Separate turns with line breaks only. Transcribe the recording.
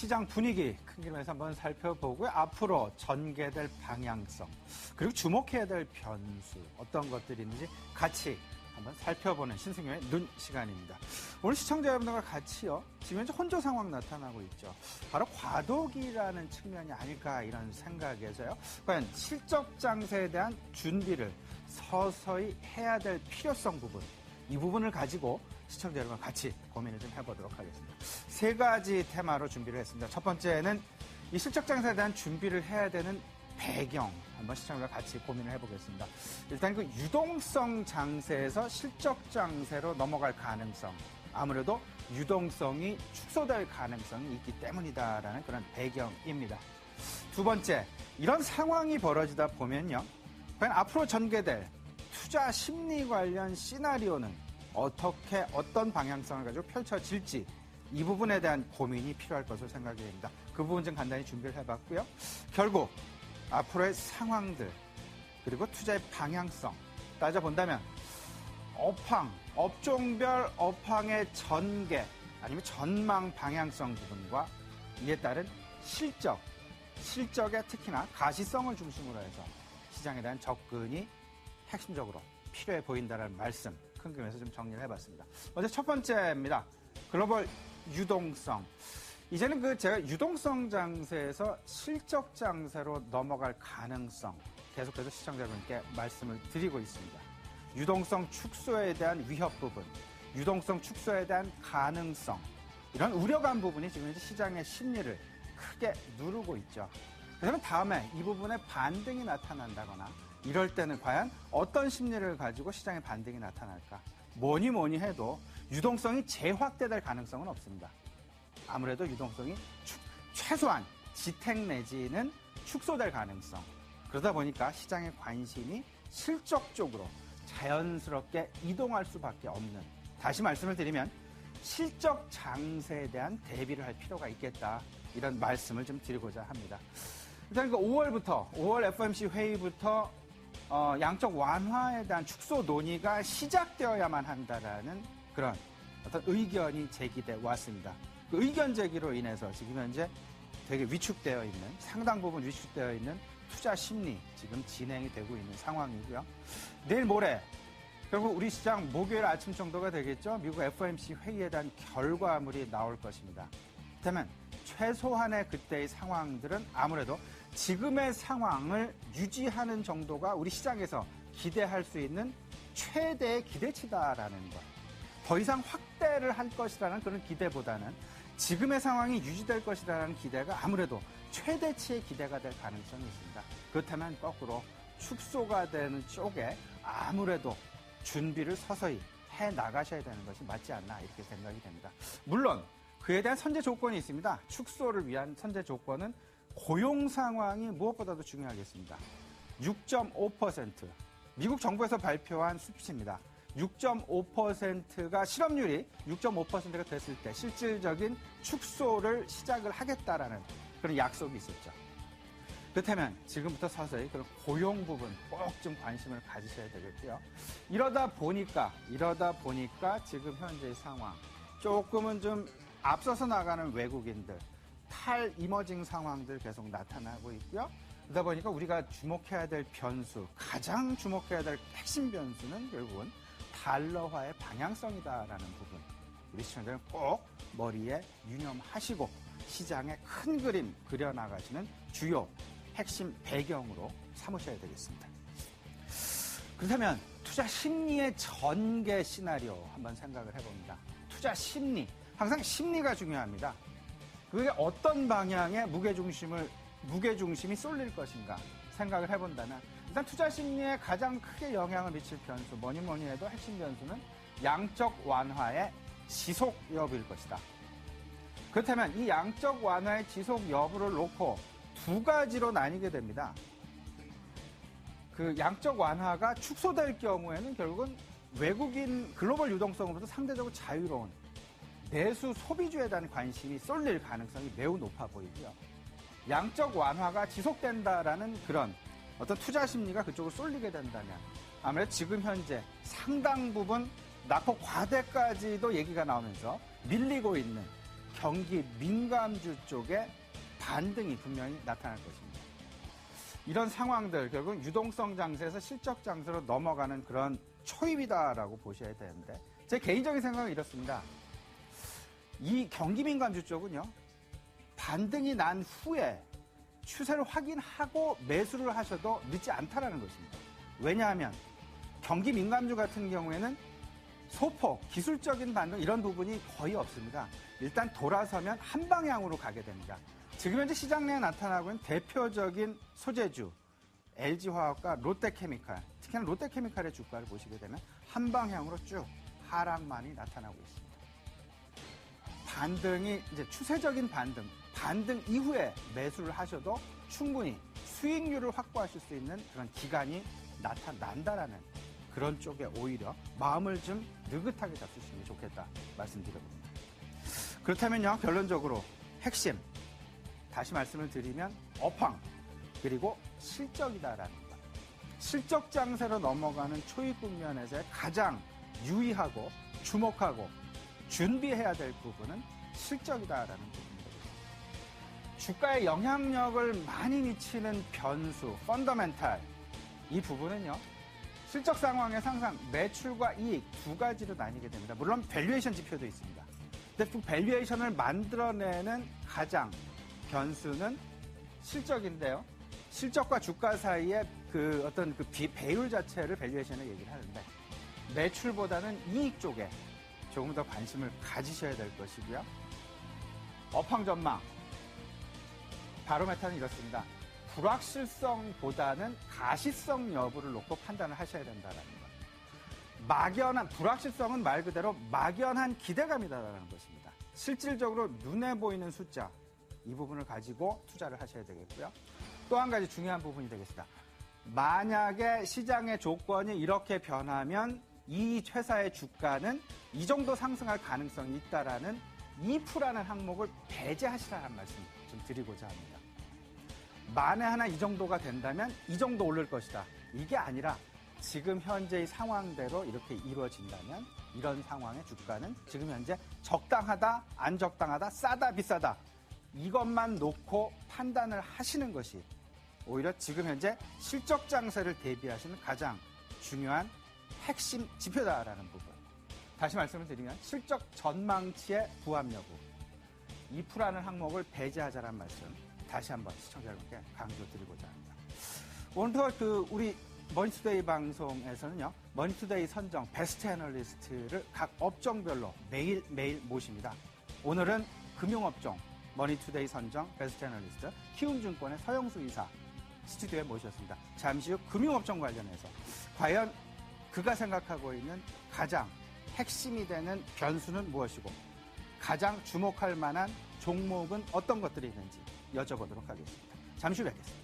시장 분위기 큰 그림에서 한번 살펴보고요. 앞으로 전개될 방향성, 그리고 주목해야 될 변수, 어떤 것들이 있는지 같이 한번 살펴보는 신승용의 눈 시간입니다. 오늘 시청자 여러분들과 같이요. 지금 현재 혼조 상황 나타나고 있죠. 바로 과도기라는 측면이 아닐까 이런 생각에서요. 과연 실적 장세에 대한 준비를 서서히 해야 될 필요성 부분, 이 부분을 가지고 시청자 여러분과 같이 고민을 좀 해보도록 하겠습니다. 세 가지 테마로 준비를 했습니다. 첫 번째는 이 실적 장세에 대한 준비를 해야 되는 배경, 한번 시청자와 같이 고민을 해보겠습니다. 일단 그 유동성 장세에서 실적 장세로 넘어갈 가능성, 아무래도 유동성이 축소될 가능성이 있기 때문이다라는 그런 배경입니다. 두 번째, 이런 상황이 벌어지다 보면요, 과연 앞으로 전개될 투자 심리 관련 시나리오는 어떤 방향성을 가지고 펼쳐질지, 이 부분에 대한 고민이 필요할 것으로 생각이 됩니다. 그 부분 좀 간단히 준비를 해봤고요. 결국 앞으로의 상황들, 그리고 투자의 방향성 따져본다면 업종별 업황의 전개, 아니면 전망 방향성 부분과 이에 따른 실적의 특히나 가시성을 중심으로 해서 시장에 대한 접근이 핵심적으로 필요해 보인다는 말씀, 큰 그림에서 좀 정리를 해봤습니다. 먼저 첫 번째입니다. 글로벌 유동성. 이제는 제가 유동성 장세에서 실적 장세로 넘어갈 가능성 계속해서 시청자분께 말씀을 드리고 있습니다. 유동성 축소에 대한 위협 부분, 유동성 축소에 대한 가능성, 이런 우려감 부분이 지금 현재 시장의 심리를 크게 누르고 있죠. 그러면 다음에 이 부분에 반등이 나타난다거나 이럴 때는 과연 어떤 심리를 가지고 시장의 반등이 나타날까? 뭐니 해도 유동성이 재확대될 가능성은 없습니다. 아무래도 유동성이 최소한 지택 내지는 축소될 가능성. 그러다 보니까 시장의 관심이 실적 쪽으로 자연스럽게 이동할 수밖에 없는, 다시 말씀을 드리면 실적 장세에 대한 대비를 할 필요가 있겠다, 이런 말씀을 좀 드리고자 합니다. 일단 5월 FOMC 회의부터 양적 완화에 대한 축소 논의가 시작되어야만 한다라는 그런 어떤 의견이 제기돼 왔습니다. 그 의견 제기로 인해서 지금 현재 되게 위축되어 있는, 상당 부분 위축되어 있는 투자 심리 지금 진행이 되고 있는 상황이고요. 내일 모레 결국 우리 시장 목요일 아침 정도가 되겠죠. 미국 FOMC 회의에 대한 결과물이 나올 것입니다. 그렇다면 최소한의 그때의 상황들은 아무래도 지금의 상황을 유지하는 정도가 우리 시장에서 기대할 수 있는 최대의 기대치다라는 것. 더 이상 확대를 할 것이라는 그런 기대보다는 지금의 상황이 유지될 것이라는 기대가 아무래도 최대치의 기대가 될 가능성이 있습니다. 그렇다면 거꾸로 축소가 되는 쪽에 아무래도 준비를 서서히 해 나가셔야 되는 것이 맞지 않나, 이렇게 생각이 됩니다. 물론 그에 대한 선제 조건이 있습니다. 축소를 위한 선제 조건은 고용 상황이 무엇보다도 중요하겠습니다. 6.5%, 미국 정부에서 발표한 수치입니다. 6.5%가 실업률이 6.5%가 됐을 때 실질적인 축소를 시작을 하겠다라는 그런 약속이 있었죠. 그렇다면 지금부터 서서히 그런 고용 부분 꼭 좀 관심을 가지셔야 되겠고요. 이러다 보니까 지금 현재의 상황, 조금은 좀 앞서서 나가는 외국인들, 탈이머징 상황들 계속 나타나고 있고요. 그러다 보니까 우리가 주목해야 될 변수, 가장 주목해야 될 핵심 변수는 결국은 달러화의 방향성이다라는 부분, 우리 시청자는 꼭 머리에 유념하시고 시장의 큰 그림 그려나가시는 주요 핵심 배경으로 삼으셔야 되겠습니다. 그렇다면 투자 심리의 전개 시나리오 한번 생각을 해봅니다. 투자 심리, 항상 심리가 중요합니다. 그게 어떤 방향에 무게중심이 쏠릴 것인가 생각을 해본다면, 일단 투자 심리에 가장 크게 영향을 미칠 변수, 뭐니 해도 핵심 변수는 양적 완화의 지속 여부일 것이다. 그렇다면 이 양적 완화의 지속 여부를 놓고 두 가지로 나뉘게 됩니다. 그 양적 완화가 축소될 경우에는 결국은 외국인 글로벌 유동성으로부터 상대적으로 자유로운 내수 소비주에 대한 관심이 쏠릴 가능성이 매우 높아 보이고요. 양적 완화가 지속된다라는 그런 어떤 투자 심리가 그쪽으로 쏠리게 된다면 아무래도 지금 현재 상당 부분 낙폭 과대까지도 얘기가 나오면서 밀리고 있는 경기 민감주 쪽에 반등이 분명히 나타날 것입니다. 이런 상황들 결국 유동성 장세에서 실적 장세로 넘어가는 그런 초입이다라고 보셔야 되는데 제 개인적인 생각은 이렇습니다. 이 경기 민감주 쪽은요. 반등이 난 후에 추세를 확인하고 매수를 하셔도 늦지 않다라는 것입니다. 왜냐하면 경기 민감주 같은 경우에는 소폭, 기술적인 반등 이런 부분이 거의 없습니다. 일단 돌아서면 한 방향으로 가게 됩니다. 지금 현재 시장 내에 나타나고 있는 대표적인 소재주 LG화학과 롯데케미칼, 특히나 롯데케미칼의 주가를 보시게 되면 한 방향으로 쭉 하락만이 나타나고 있습니다. 반등이 이제 추세적인 반등 이후에 매수를 하셔도 충분히 수익률을 확보하실 수 있는 그런 기간이 나타난다라는 그런 쪽에 오히려 마음을 좀 느긋하게 잡수시는 게 좋겠다 말씀드려봅니다. 그렇다면요, 결론적으로 핵심 다시 말씀을 드리면 업황 그리고 실적이다라는 것. 실적 장세로 넘어가는 초입 국면에서의 가장 유의하고 주목하고 준비해야 될 부분은 실적이다라는 부분입니다. 주가에 영향력을 많이 미치는 변수, 펀더멘탈 이 부분은요. 실적 상황에서 항상 매출과 이익 두 가지로 나뉘게 됩니다. 물론 밸류에이션 지표도 있습니다. 근데 그 밸류에이션을 만들어내는 가장 변수는 실적인데요. 실적과 주가 사이의 그 어떤 그 배율 자체를 밸류에이션을 얘기를 하는데 매출보다는 이익 쪽에 조금 더 관심을 가지셔야 될 것이고요. 업황 전망. 바로메타는 이렇습니다. 불확실성보다는 가시성 여부를 놓고 판단을 하셔야 된다는 것. 막연한 불확실성은 말 그대로 막연한 기대감이다라는 것입니다. 실질적으로 눈에 보이는 숫자 이 부분을 가지고 투자를 하셔야 되겠고요. 또 한 가지 중요한 부분이 되겠습니다. 만약에 시장의 조건이 이렇게 변하면 이 회사의 주가는 이 정도 상승할 가능성이 있다라는 if라는 항목을 배제하시라는 말씀 좀 드리고자 합니다. 만에 하나 이 정도가 된다면 이 정도 오를 것이다. 이게 아니라 지금 현재의 상황대로 이렇게 이루어진다면 이런 상황의 주가는 지금 현재 적당하다, 안 적당하다, 싸다, 비싸다 이것만 놓고 판단을 하시는 것이 오히려 지금 현재 실적 장세를 대비하시는 가장 중요한 핵심 지표다라는 부분. 다시 말씀을 드리면 실적 전망치의 부합 여부, if라는 항목을 배제하자라는 말씀 다시 한번 시청자 여러분께 강조드리고자 합니다. 오늘부터 우리 머니투데이 방송에서는요, 머니투데이 선정 베스트 애널리스트를 각 업종별로 매일 모십니다. 오늘은 금융업종 머니투데이 선정 베스트 애널리스트 키움증권의 서영수 이사 스튜디오에 모셨습니다. 잠시 후 금융업종 관련해서 과연 그가 생각하고 있는 가장 핵심이 되는 변수는 무엇이고 가장 주목할 만한 종목은 어떤 것들이 있는지 여쭤보도록 하겠습니다. 잠시 후 뵙겠습니다.